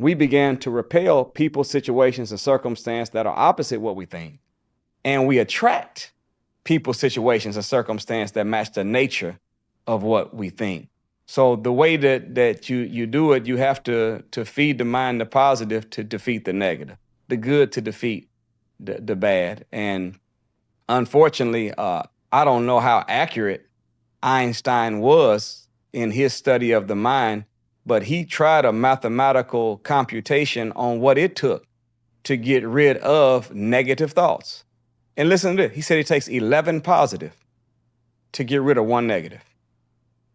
we began to repel people, situations, and circumstances that are opposite what we think. And we attract people, situations, and circumstances that match the nature of what we think. So the way that you do it, you have to feed the mind the positive to defeat the negative, the good to defeat the bad. And unfortunately, I don't know how accurate Einstein was in his study of the mind, but he tried a mathematical computation on what it took to get rid of negative thoughts. And listen to this. He said it takes 11 positive to get rid of one negative.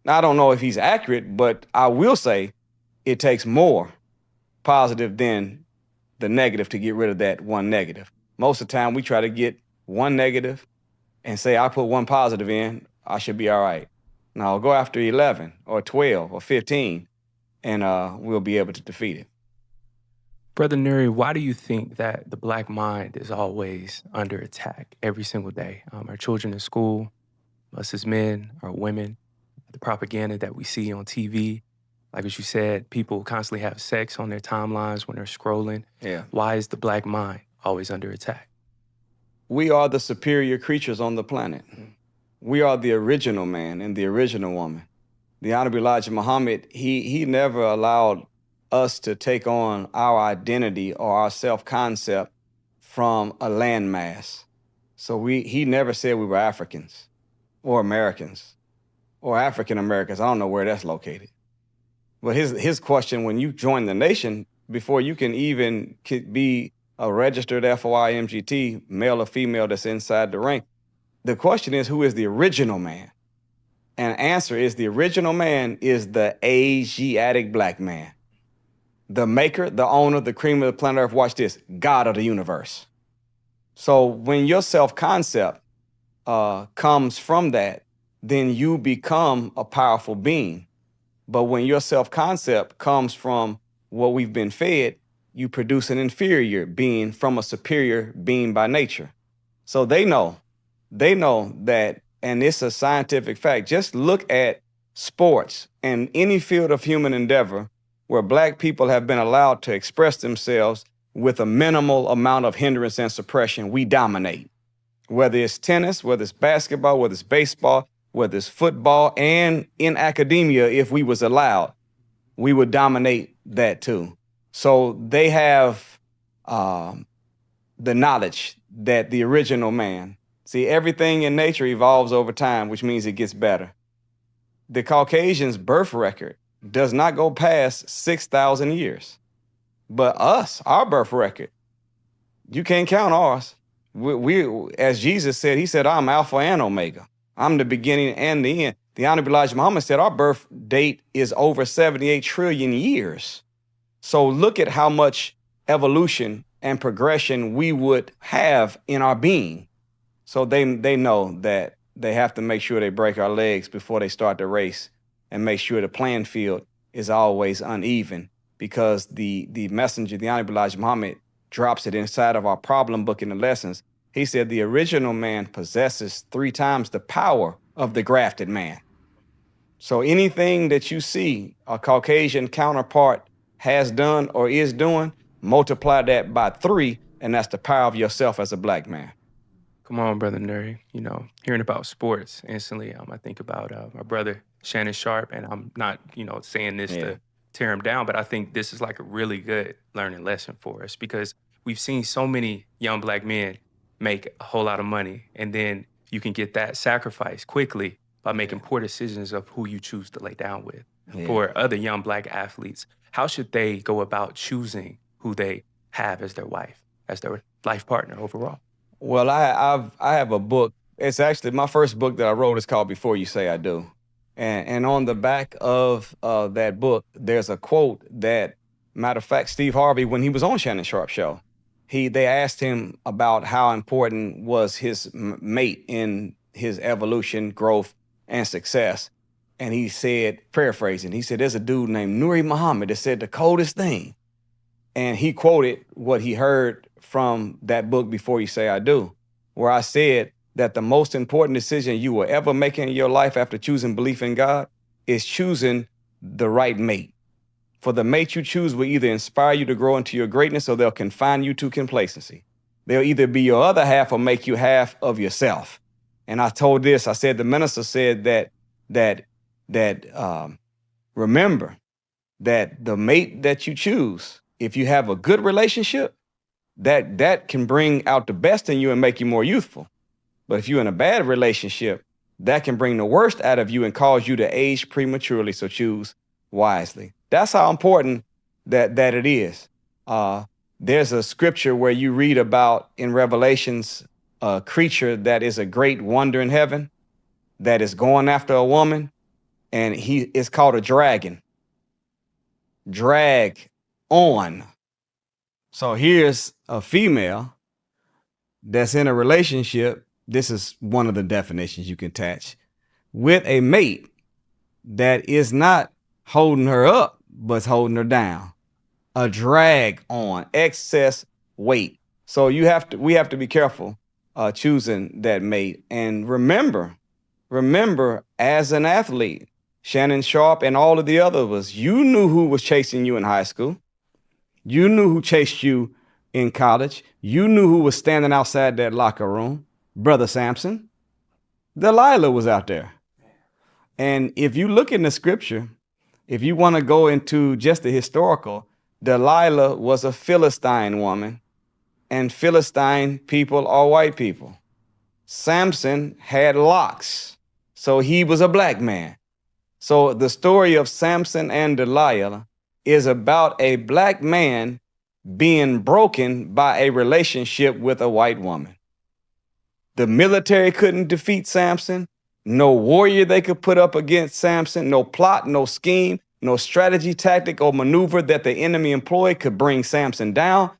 Now, I don't know if he's accurate, but I will say it takes more positive than the negative to get rid of that one negative. Most of the time, we try to get one negative and say, I put one positive in, I should be all right. Now, go after 11 or 12 or 15, and we'll be able to defeat it. Brother Nuri, why do you think that the Black mind is always under attack every single day? Our children in school, us as men, our women, the propaganda that we see on TV. Like as you said, people constantly have sex on their timelines when they're scrolling. Yeah. Why is the Black mind always under attack? We are the superior creatures on the planet. We are the original man and the original woman. The Honorable Elijah Muhammad, he never allowed us to take on our identity or our self-concept from a landmass. So he never said we were Africans or Americans or African Americans. I don't know where that's located. But his question, when you join the nation, before you can even be a registered FOIMGT, male or female that's inside the rank, the question is, who is the original man? And the answer is the original man is the Asiatic black man. The maker, the owner, the cream of the planet Earth, watch this, God of the universe. So when your self-concept comes from that, then you become a powerful being. But when your self-concept comes from what we've been fed, you produce an inferior being from a superior being by nature. So they know that, and it's a scientific fact. Just look at sports and any field of human endeavor where Black people have been allowed to express themselves with a minimal amount of hindrance and suppression, we dominate. Whether it's tennis, whether it's basketball, whether it's baseball, whether it's football, and in academia, if we was allowed, we would dominate that too. So they have the knowledge that the original man, see, everything in nature evolves over time, which means it gets better. The Caucasian's birth record does not go past 6,000 years. But us, our birth record, you can't count ours. We, as Jesus said, he said, I'm Alpha and Omega. I'm the beginning and the end. The Honorable Elijah Muhammad said our birth date is over 78 trillion years. So look at how much evolution and progression we would have in our being. So they know that they have to make sure they break our legs before they start the race and make sure the playing field is always uneven, because the messenger, the Honorable Elijah Muhammad, drops it inside of our problem book in the lessons. He said the original man possesses 3 times the power of the grafted man. So anything that you see a Caucasian counterpart has done or is doing, multiply that by 3, and that's the power of yourself as a Black man. Come on, Brother Nuri. You know, hearing about sports instantly, I think about my brother, Shannon Sharp, and I'm not, saying this to tear him down, but I think this is like a really good learning lesson for us, because we've seen so many young Black men make a whole lot of money, and then you can get that sacrifice quickly by making poor decisions of who you choose to lay down with. For other young Black athletes, how should they go about choosing who they have as their wife, as their life partner overall? Well, I have a book. It's actually my first book that I wrote is called Before You Say I Do. And on the back of that book, there's a quote that, matter of fact, Steve Harvey, when he was on Shannon Sharp's show, they asked him about how important was his mate in his evolution, growth, and success. And he said, paraphrasing, he said, there's a dude named Nuri Muhammad that said the coldest thing. And he quoted what he heard from that book, Before You Say I Do, where I said that the most important decision you will ever make in your life after choosing belief in God is choosing the right mate For the mate you choose will either inspire you to grow into your greatness or they'll confine you to complacency. They'll either be your other half or make you half of yourself. And I said the minister said that remember that the mate that you choose, if you have a good relationship, that can bring out the best in you and make you more youthful. But if you're in a bad relationship, that can bring the worst out of you and cause you to age prematurely. So choose wisely. That's how important that it is. There's a scripture where you read about in Revelations a creature that is a great wonder in heaven that is going after a woman, and he is called a dragon. Drag on. So here's a female that's in a relationship. This is one of the definitions you can attach with a mate that is not holding her up, but holding her down. A drag on, excess weight. So we have to be careful choosing that mate. And remember, as an athlete, Shannon Sharp and all of the other of us, you knew who was chasing you in high school. You knew who chased you in college. You knew who was standing outside that locker room. Brother Samson. Delilah was out there. And if you look in the scripture, if you want to go into just the historical, Delilah was a Philistine woman, and Philistine people are white people. Samson had locks, so he was a black man. So the story of Samson and Delilah is about a black man being broken by a relationship with a white woman. The military couldn't defeat Samson. No warrior they could put up against Samson. No plot, no scheme, no strategy, tactic, or maneuver that the enemy employed could bring Samson down.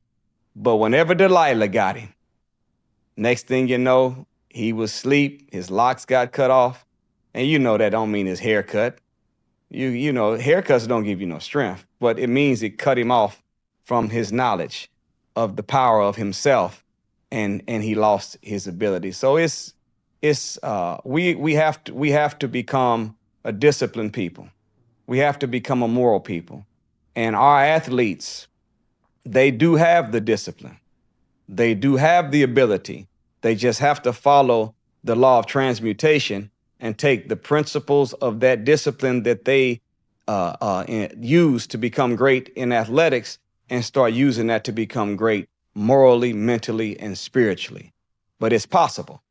But whenever Delilah got him, next thing you know, he was asleep, his locks got cut off. And you know that don't mean his hair cut. You know, haircuts don't give you no strength, but it means it cut him off from his knowledge of the power of himself, and he lost his ability. So we have to become a disciplined people. We have to become a moral people. And our athletes, they do have the discipline. They do have the ability. They just have to follow the law of transmutation and take the principles of that discipline that they use to become great in athletics and start using that to become great morally, mentally, and spiritually. But it's possible.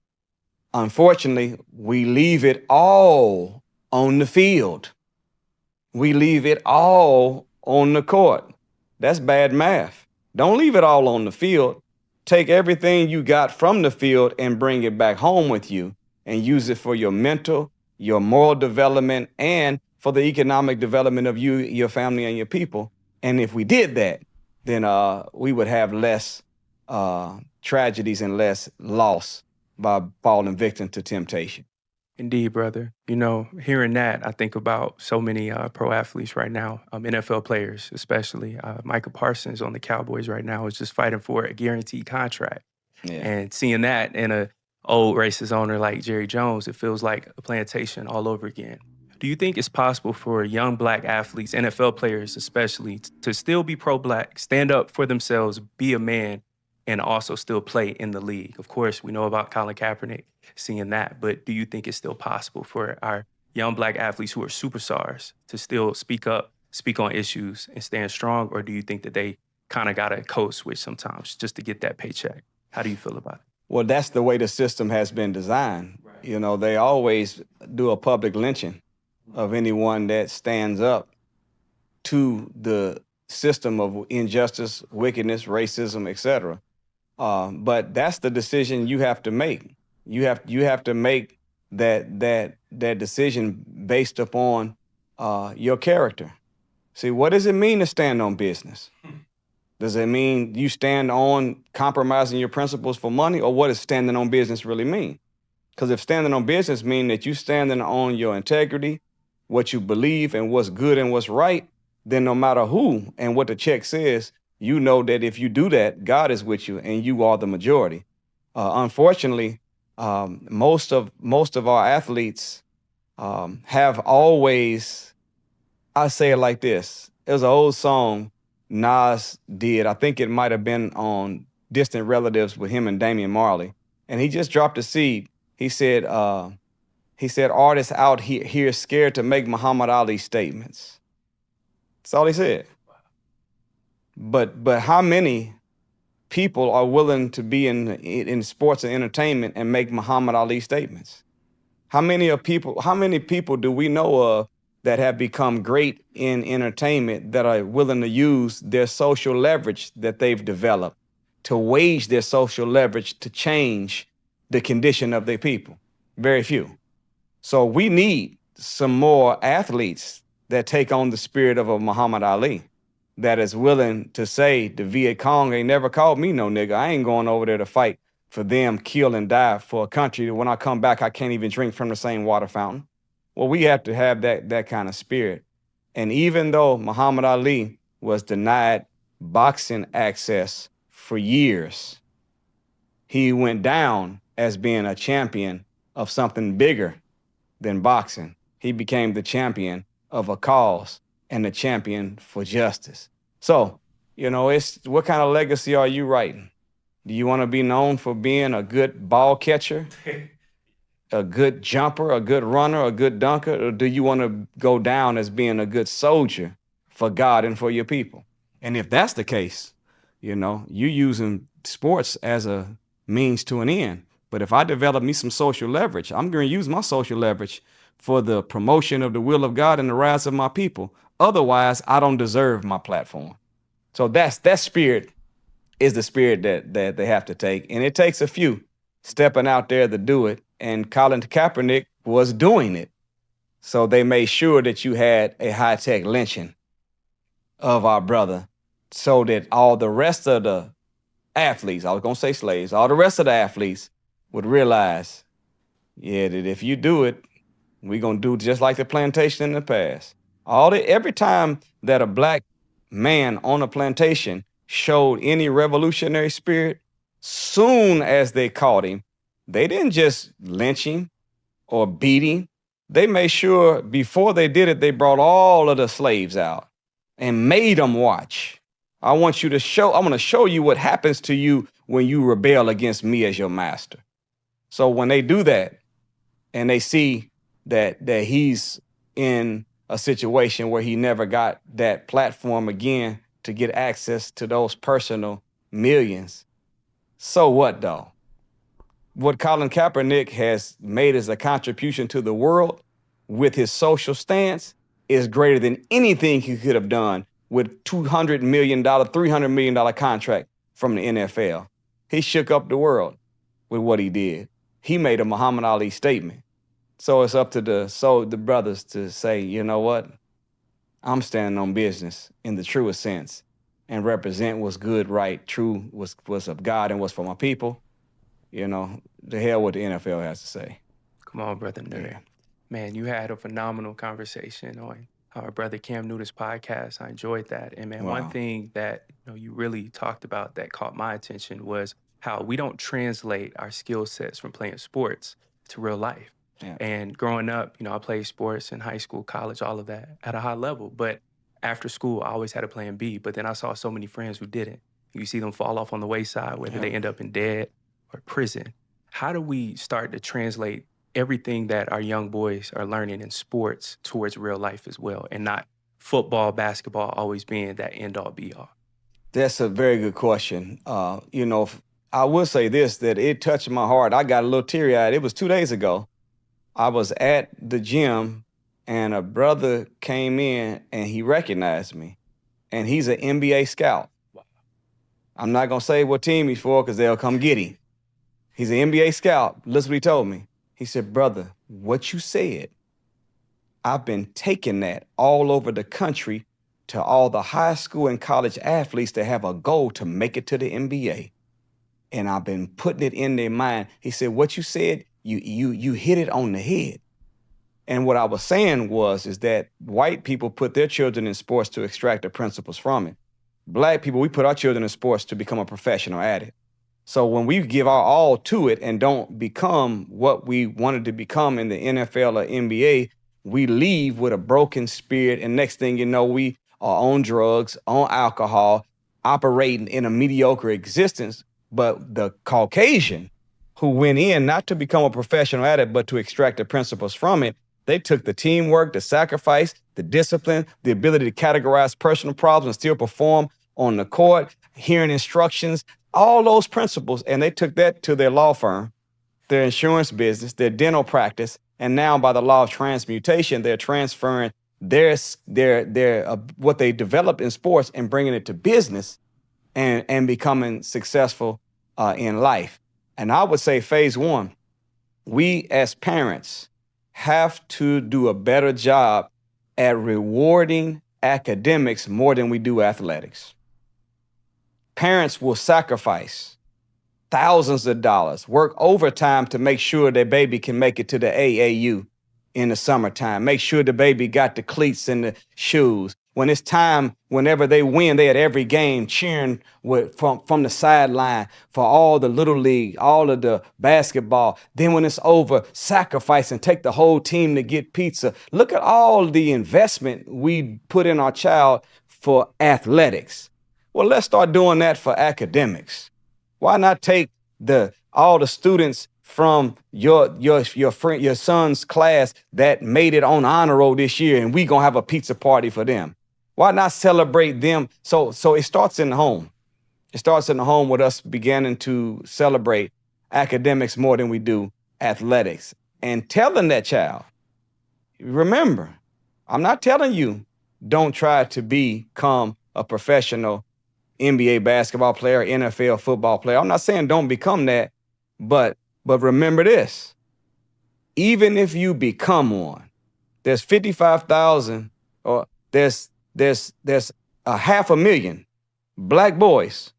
Unfortunately, we leave it all on the field. We leave it all on the court. That's bad math. Don't leave it all on the field. Take everything you got from the field and bring it back home with you and use it for your mental, your moral development, and for the economic development of you, your family, and your people. And if we did that, then we would have less tragedies and less loss by falling victim to temptation. Indeed, brother. You know, hearing that, I think about so many pro athletes right now, NFL players especially. Micah Parsons on the Cowboys right now is just fighting for a guaranteed contract. Yeah. And seeing that in a old racist owner like Jerry Jones, it feels like a plantation all over again. Do you think it's possible for young black athletes, NFL players especially, to still be pro-black, stand up for themselves, be a man, and also still play in the league? Of course, we know about Colin Kaepernick seeing that, but do you think it's still possible for our young black athletes who are superstars to still speak up, speak on issues, and stand strong? Or do you think that they kind of got to code switch sometimes just to get that paycheck? How do you feel about it? Well, that's the way the system has been designed. Right. You know, they always do a public lynching of anyone that stands up to the system of injustice, wickedness, racism, etc. But that's the decision you have to make. You have to make that decision based upon your character. See, what does it mean to stand on business? Does it mean you stand on compromising your principles for money, or what does standing on business really mean? Because if standing on business means that you standing on your integrity, what you believe, and what's good and what's right, then no matter who and what the check says, you know that if you do that, God is with you and you are the majority. Unfortunately, most of our athletes have always, I say it like this, it was an old song Nas did. I think it might have been on Distant Relatives with him and Damian Marley. And he just dropped a seed. He said artists out here scared to make Muhammad Ali statements. That's all he said. But how many people are willing to be in sports and entertainment and make Muhammad Ali statements? How many people do we know of that have become great in entertainment that are willing to use their social leverage that they've developed to wage their social leverage to change the condition of their people? Very few. So we need some more athletes that take on the spirit of a Muhammad Ali, that is willing to say the Viet Cong ain't never called me no nigga. I ain't going over there to fight for them, kill and die for a country that when I come back, I can't even drink from the same water fountain. Well, we have to have that kind of spirit. And even though Muhammad Ali was denied boxing access for years, he went down as being a champion of something bigger than boxing. He became the champion of a cause and the champion for justice. So, it's what kind of legacy are you writing? Do you want to be known for being a good ball catcher, a good jumper, a good runner, a good dunker, or do you want to go down as being a good soldier for God and for your people? And if that's the case, you using sports as a means to an end. But if I develop me some social leverage, I'm going to use my social leverage for the promotion of the will of God and the rise of my people. Otherwise, I don't deserve my platform. So that spirit is the spirit that they have to take. And it takes a few stepping out there to do it. And Colin Kaepernick was doing it. So they made sure that you had a high-tech lynching of our brother so that all the rest of the athletes, I was going to say slaves, all the rest of the athletes would realize, that if you do it, we're going to do just like the plantation in the past. Every time that a black man on a plantation showed any revolutionary spirit, soon as they caught him, they didn't just lynch him or beat him. They made sure before they did it, they brought all of the slaves out and made them watch. I want to show you what happens to you when you rebel against me as your master. So when they do that and they see that he's in a situation where he never got that platform again to get access to those personal millions, so what though? What Colin Kaepernick has made as a contribution to the world with his social stance is greater than anything he could have done with $200 million, $300 million contract from the NFL. He shook up the world with what he did. He made a Muhammad Ali statement. So it's up to the brothers to say, you know what? I'm standing on business in the truest sense and represent what's good, right, true, what's of God and what's for my people. The hell what the NFL has to say. Come on, Brother Nuri. Yeah. Man, you had a phenomenal conversation on our brother Cam Newton's podcast. I enjoyed that. And man, One thing that you really talked about that caught my attention was how we don't translate our skill sets from playing sports to real life. Yeah. And growing up, I played sports in high school, college, all of that at a high level. But after school, I always had a plan B. But then I saw so many friends who didn't. You see them fall off on the wayside, whether they end up in debt or prison. How do we start to translate everything that our young boys are learning in sports towards real life as well, and not football, basketball always being that end-all be-all? That's a very good question. I will say this, that it touched my heart. I got a little teary-eyed. It was 2 days ago. I was at the gym, and a brother came in, and he recognized me, and he's an NBA scout. Wow. I'm not going to say what team he's for because they'll come get him. He's an NBA scout. Listen what he told me. He said, brother, what you said, I've been taking that all over the country to all the high school and college athletes that have a goal to make it to the NBA. And I've been putting it in their mind. He said, what you said, you hit it on the head. And what I was saying is that white people put their children in sports to extract the principles from it. Black people, we put our children in sports to become a professional at it. So when we give our all to it and don't become what we wanted to become in the NFL or NBA, we leave with a broken spirit. And next thing you know, we or on drugs, on alcohol, operating in a mediocre existence. But the Caucasian who went in not to become a professional at it, but to extract the principles from it, they took the teamwork, the sacrifice, the discipline, the ability to categorize personal problems and still perform on the court, hearing instructions, all those principles, and they took that to their law firm, their insurance business, their dental practice, and now by the law of transmutation, they're transferring their what they developed in sports and bringing it to business and becoming successful in life. And I would say phase one, we as parents have to do a better job at rewarding academics more than we do athletics. Parents will sacrifice thousands of dollars, work overtime to make sure their baby can make it to the AAU in the summertime, make sure the baby got the cleats and the shoes. When it's time, whenever they win, they at every game cheering from the sideline for all the little league, all of the basketball. Then when it's over, sacrifice and take the whole team to get pizza. Look at all the investment we put in our child for athletics. Well, let's start doing that for academics. Why not take all the students from your son's class that made it on honor roll this year, and we gonna have a pizza party for them? Why not celebrate them? So it starts in the home. It starts in the home with us beginning to celebrate academics more than we do athletics. And telling that child, remember, I'm not telling you don't try to become a professional NBA basketball player, NFL football player. I'm not saying don't become that, but remember this. Even if you become one, there's 55,000 or there's 500,000 black boys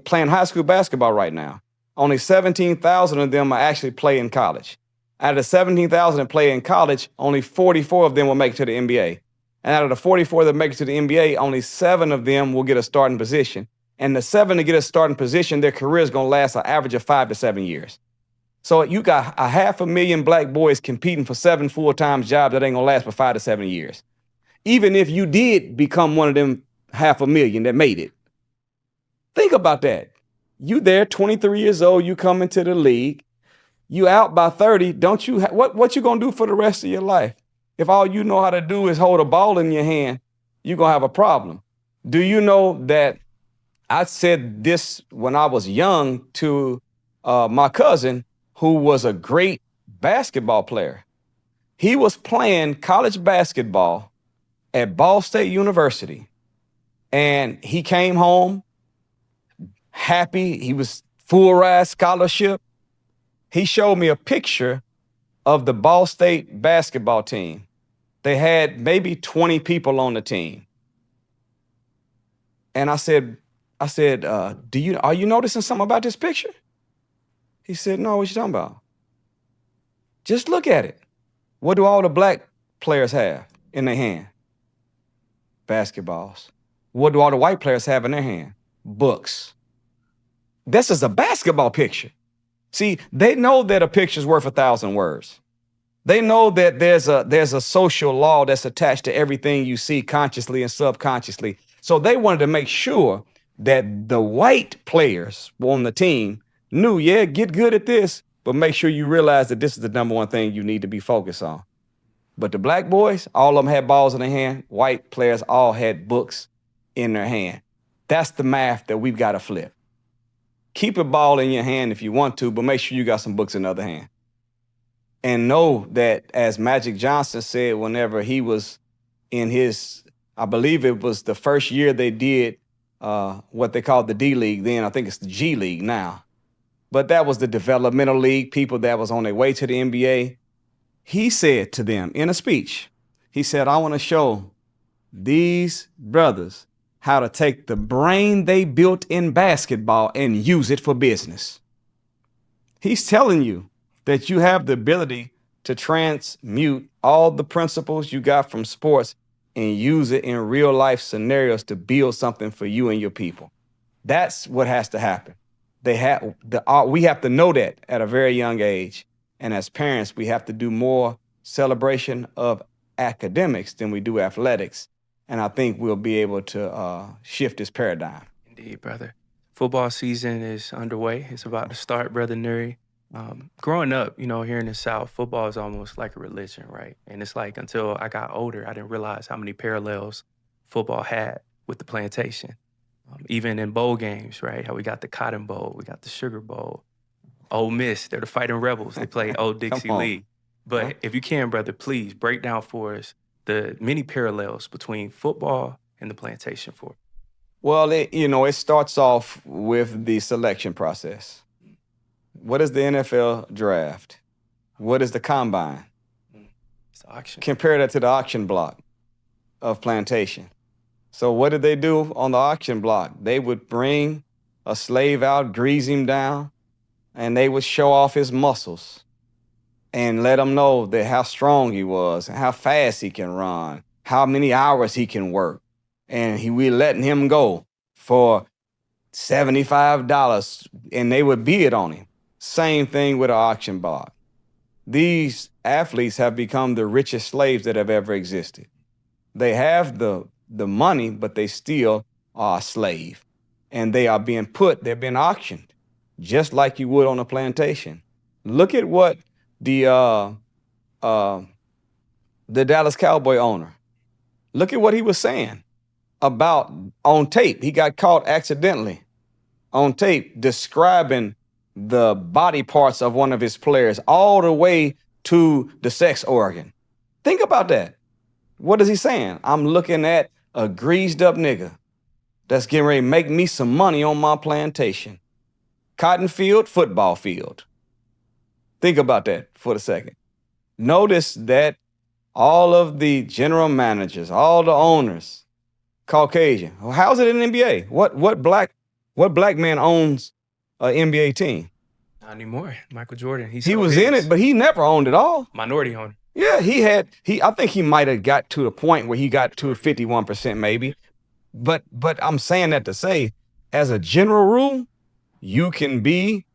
playing high school basketball right now. Only 17,000 of them are actually playing college. Out of the 17,000 that play in college, only 44 of them will make it to the NBA. And out of the 44 that make it to the NBA, only 7 of them will get a starting position. And the 7 to get a starting position, their career is going to last an average of 5 to 7 years. So you got 500,000 black boys competing for 7 full-time jobs that ain't going to last for 5 to 7 years. Even if you did become one of them 500,000 that made it. Think about that. You there, 23 years old, you come into the league, you out by 30, don't you? What you going to do for the rest of your life? If all you know how to do is hold a ball in your hand, you're going to have a problem. Do you know that I said this when I was young to my cousin, who was a great basketball player? He was playing college basketball at Ball State University, and he came home happy. He was full ride scholarship. He showed me a picture of the Ball State basketball team. They had maybe 20 people on the team. And I said, are you noticing something about this picture? He said, no, what you talking about? Just look at it. What do all the black players have in their hand? Basketballs. What do all the white players have in their hand? Books. This is a basketball picture. See, they know that a picture's worth 1,000 words. They know that there's a social law that's attached to everything you see consciously and subconsciously. So they wanted to make sure that the white players on the team knew, yeah, get good at this, but make sure you realize that this is the number one thing you need to be focused on. But the black boys, all of them had balls in their hand. White players all had books in their hand. That's the math that we've got to flip. Keep a ball in your hand if you want to, but make sure you got some books in the other hand. And know that, as Magic Johnson said whenever he was in his, I believe it was the first year they did what they called the D League then. I think it's the G League now. But that was the developmental league, people that was on their way to the NBA. He said to them in a speech, he said, I want to show these brothers how to take the brain they built in basketball and use it for business. He's telling you that you have the ability to transmute all the principles you got from sports and use it in real life scenarios to build something for you and your people. That's what has to happen. We have to know that at a very young age. And as parents, we have to do more celebration of academics than we do athletics. And I think we'll be able to shift this paradigm. Indeed, brother. Football season is underway. It's about to start, Brother Nuri. Growing up, here in the South, football is almost like a religion, right? And it's like until I got older, I didn't realize how many parallels football had with the plantation. Even in bowl games, right? How we got the Cotton Bowl, we got the Sugar Bowl. Ole Miss, they're the Fighting Rebels. They play Old Dixie on. League. But if you can, brother, please break down for us the many parallels between football and the plantation for. Well, it starts off with the selection process. What is the NFL draft? What is the combine? It's the auction. Compare that to the auction block of plantation. So what did they do on the auction block? They would bring a slave out, grease him down, and they would show off his muscles and let him know that how strong he was, and how fast he can run, how many hours he can work. And we letting him go for $75, and they would bid on him. Same thing with an auction block. These athletes have become the richest slaves that have ever existed. They have the money, but they still are a slave. And they're being auctioned, just like you would on a plantation. Look at what the Dallas Cowboy owner, look at what he was saying about on tape. He got caught accidentally on tape describing the body parts of one of his players all the way to the sex organ. Think about that. What is he saying? I'm looking at a greased up nigga that's getting ready to make me some money on my plantation. Cotton field, football field. Think about that for a second. Notice that all of the general managers, all the owners, Caucasian. How's it in the NBA? What black man owns an NBA team? Not anymore. Michael Jordan. He was in it, but he never owned it all. Minority owner. Yeah, I think he might have got to the point where he got to 51% maybe. But I'm saying that to say, as a general rule, you can be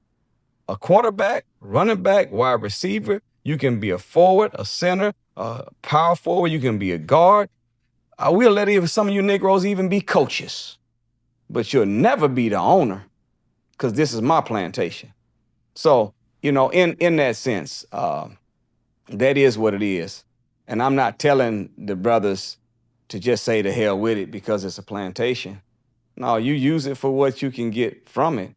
a quarterback, running back, wide receiver. You can be a forward, a center, a power forward. You can be a guard. I will let even some of you Negroes even be coaches. But you'll never be the owner, because this is my plantation. So, in that sense, that is what it is. And I'm not telling the brothers to just say to hell with it because it's a plantation. No, you use it for what you can get from it,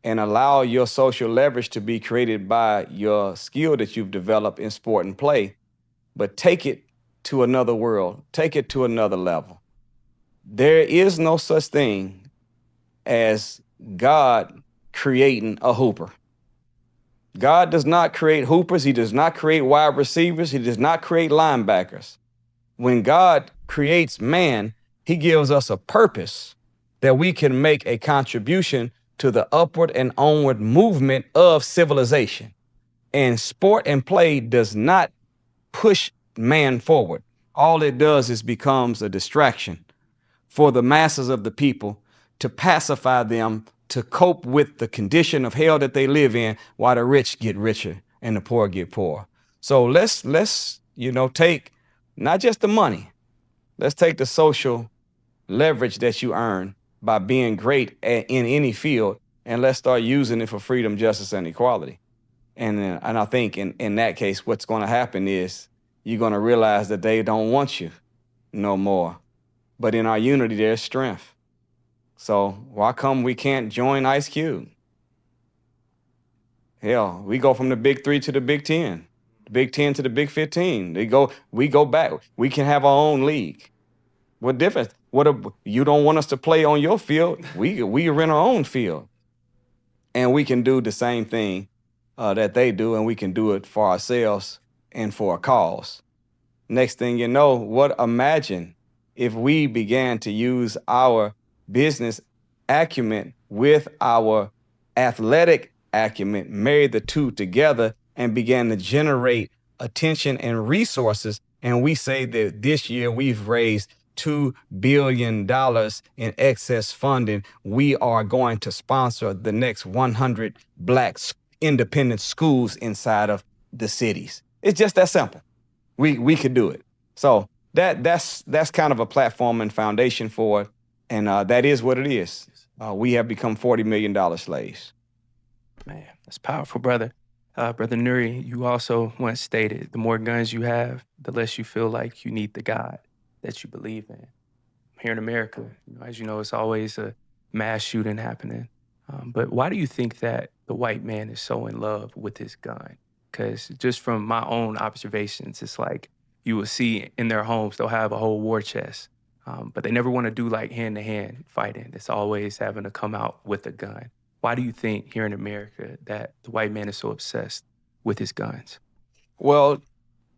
and allow your social leverage to be created by your skill that you've developed in sport and play, but take it to another world, take it to another level. There is no such thing as God creating a hooper. God does not create hoopers. He does not create wide receivers. He does not create linebackers. When God creates man, he gives us a purpose that we can make a contribution to the upward and onward movement of civilization. And sport and play does not push man forward. All it does is becomes a distraction for the masses of the people to pacify them, to cope with the condition of hell that they live in, while the rich get richer and the poor get poor. So let's take not just the money, let's take the social leverage that you earn by being great in any field, and let's start using it for freedom, justice, and equality. And I think in that case, what's going to happen is you're going to realize that they don't want you no more. But in our unity, there's strength. So why come we can't join Ice Cube? Hell, we go from the Big 3 to the Big 10, the Big 10 to the Big 15. We go back. We can have our own league. What difference? You don't want us to play on your field? We rent our own field, and we can do the same thing that they do, and we can do it for ourselves and for a cause. Next thing you know, imagine if we began to use our business acumen with our athletic acumen, marry the two together, and began to generate attention and resources. And we say that this year we've raised $2 billion in excess funding. We are going to sponsor the next 100 Black independent schools inside of the cities. It's just that simple. We could do it. So That's kind of a platform and foundation for it, and that is what it is. We have become $40 million slaves. Man, that's powerful, brother. Brother Nuri, you also once stated, the more guns you have, the less you feel like you need the God that you believe in. Here in America, as you know, it's always a mass shooting happening. But why do you think that the white man is so in love with his gun? Because just from my own observations, it's like you will see in their homes, they'll have a whole war chest, but they never want to do like hand-to-hand fighting. It's always having to come out with a gun. Why do you think here in America that the white man is so obsessed with his guns? Well,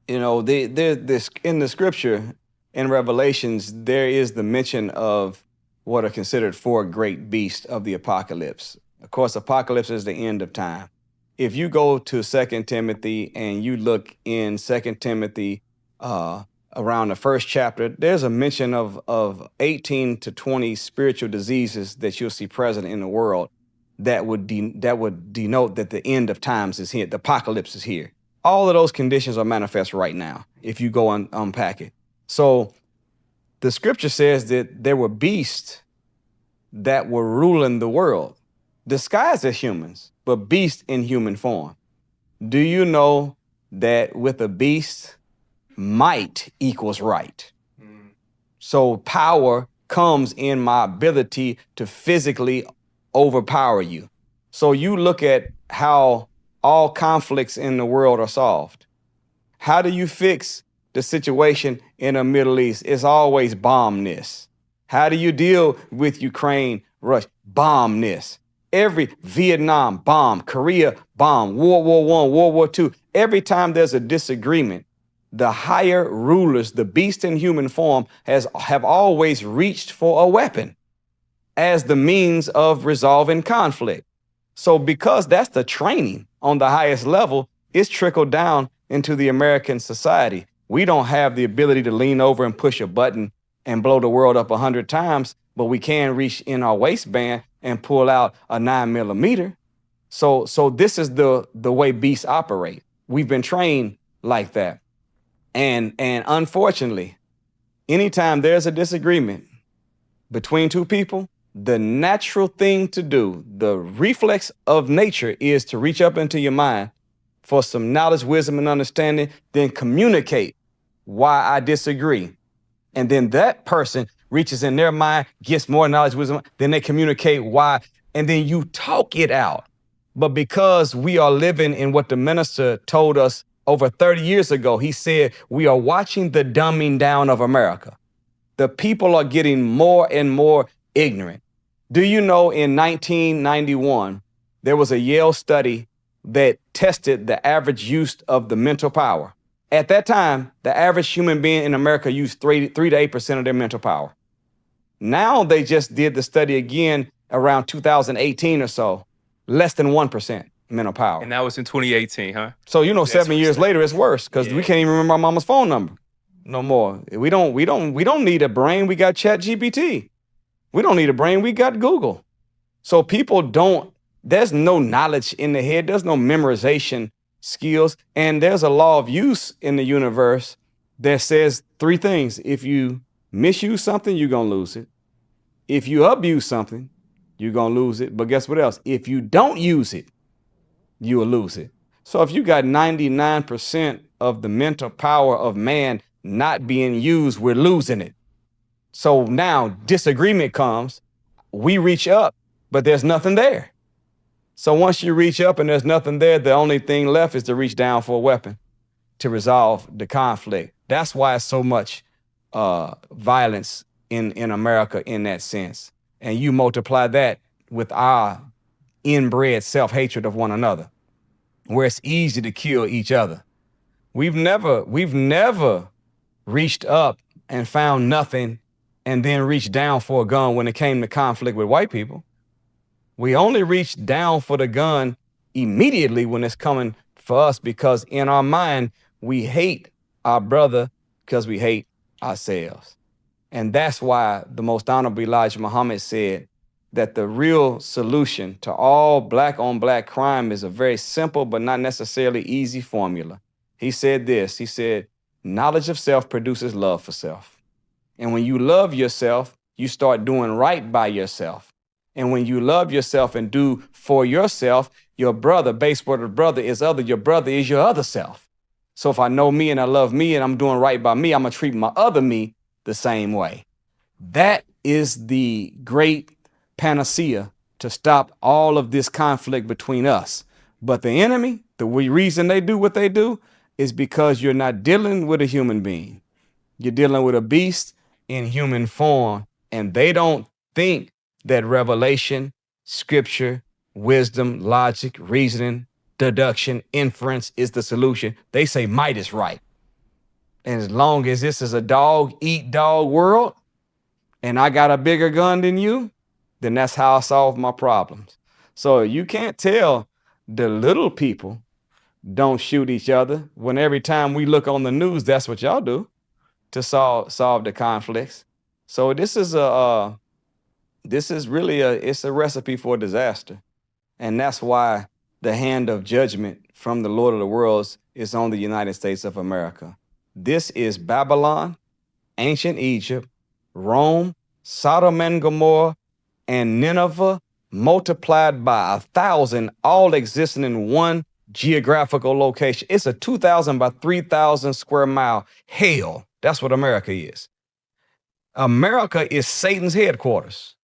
this in the scripture, in Revelations, there is the mention of what are considered four great beasts of the apocalypse. Of course, apocalypse is the end of time. If you go to 2 Timothy and you look in 2 Timothy around the first chapter, there's a mention of 18 to 20 spiritual diseases that you'll see present in the world that would denote that the end of times is here, the apocalypse is here. All of those conditions are manifest right now if you go and unpack it. So the scripture says that there were beasts that were ruling the world, disguised as humans, but beasts in human form. Do you know that with a beast, might equals right? So power comes in my ability to physically overpower you. So you look at how all conflicts in the world are solved. How do you fix the situation in the Middle East? It's always bomb this. How do you deal with Ukraine, Russia? Bomb this. Every Vietnam, bomb. Korea, bomb. World War I, World War II. Every time there's a disagreement, the higher rulers, the beast in human form, have always reached for a weapon as the means of resolving conflict. So because that's the training on the highest level, it's trickled down into the American society. We don't have the ability to lean over and push a button and blow the world up 100 times, but we can reach in our waistband and pull out a 9mm. So this is the way beasts operate. We've been trained like that. And unfortunately, anytime there's a disagreement between two people, the natural thing to do, the reflex of nature, is to reach up into your mind for some knowledge, wisdom, and understanding, then communicate why I disagree. And then that person reaches in their mind, gets more knowledge, wisdom, then they communicate why, and then you talk it out. But because we are living in what the minister told us over 30 years ago, he said, we are watching the dumbing down of America. The people are getting more and more ignorant. Do you know in 1991, there was a Yale study that tested the average use of the mental power. At that time, the average human being in America used 3 to 8% of their mental power. Now they just did the study again around 2018 or so, less than 1% mental power. And that was in 2018, huh? So, 7 years later, it's worse because we can't even remember our mama's phone number no more. We don't need a brain. We got ChatGPT. We don't need a brain. We got Google. So there's no knowledge in the head. There's no memorization skills. And there's a law of use in the universe that says 3 things. If you misuse something, you're going to lose it. If you abuse something, you're going to lose it. But guess what else? If you don't use it, you will lose it. So if you got 99% of the mental power of man not being used, we're losing it. So now disagreement comes, we reach up, but there's nothing there. So once you reach up and there's nothing there, the only thing left is to reach down for a weapon to resolve the conflict. That's why it's so much violence in America in that sense. And you multiply that with our inbred self-hatred of one another, where it's easy to kill each other. We've never reached up and found nothing and then reached down for a gun when it came to conflict with white people. We only reach down for the gun immediately when it's coming for us, because in our mind, we hate our brother because we hate ourselves. And that's why the most honorable Elijah Muhammad said that the real solution to all black on black crime is a very simple but not necessarily easy formula. He said this, he said, Knowledge of self produces love for self. And when you love yourself, you start doing right by yourself. And when you love yourself and do for yourself, your brother, base word of brother is other. Your brother is your other self. So if I know me and I love me and I'm doing right by me, I'm going to treat my other me the same way. That is the great panacea to stop all of this conflict between us. But the enemy, the reason they do what they do is because you're not dealing with a human being. You're dealing with a beast in human form, and they don't think that revelation, scripture, wisdom, logic, reasoning, deduction, inference is the solution. They say might is right. And as long as this is a dog eat dog world, and I got a bigger gun than you, then that's how I solve my problems. So you can't tell the little people don't shoot each other when every time we look on the news, that's what y'all do to solve the conflicts. So this is really it's a recipe for disaster. And that's why the hand of judgment from the Lord of the worlds is on the United States of America. This is Babylon, ancient Egypt, Rome, Sodom and Gomorrah, and Nineveh multiplied by 1,000, all existing in one geographical location. It's a 2,000 by 3,000 square mile hell. That's what America is. America is Satan's headquarters.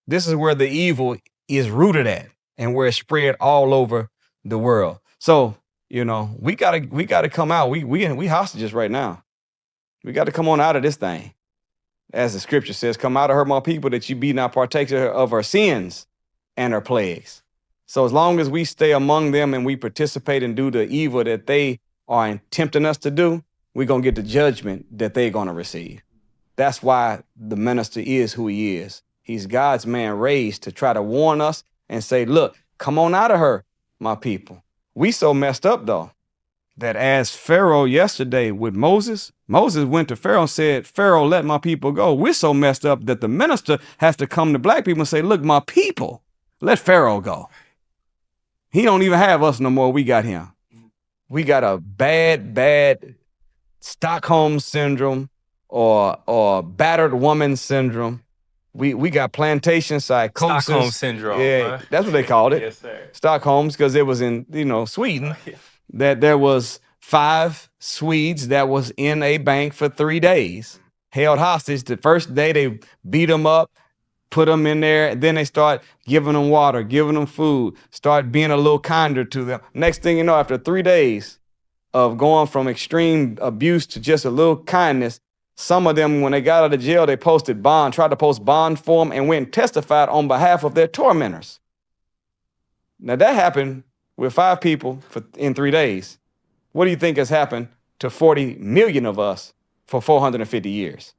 This is where the evil is rooted at and where it's spread all over the world. So, we gotta come out. We hostages right now. We got to come on out of this thing. As the scripture says, come out of her, my people, that you be not partaker of her sins and her plagues. So as long as we stay among them and we participate and do the evil that they are tempting us to do, we're going to get the judgment that they're going to receive. That's why the minister is who he is. He's God's man raised to try to warn us and say, look, come on out of her, my people. We so messed up, though, that as Pharaoh yesterday with Moses went to Pharaoh and said, Pharaoh, let my people go. We're so messed up that the minister has to come to black people and say, look, my people, let Pharaoh go. He don't even have us no more. We got him. We got a bad Stockholm syndrome or battered woman syndrome. We got plantation psychosis. Stockholm syndrome. Yeah, that's what they called it. Yes, sir. Stockholm's because it was in, Sweden. That there was 5 Swedes that was in a bank for 3 days, held hostage. The first day they beat them up, put them in there, and then they start giving them water, giving them food, start being a little kinder to them. Next thing you know, after 3 days of going from extreme abuse to just a little kindness, some of them, when they got out of jail, they posted bond, tried to post bond for them, and went and testified on behalf of their tormentors. Now that happened with 5 people in 3 days. What do you think has happened to 40 million of us for 450 years?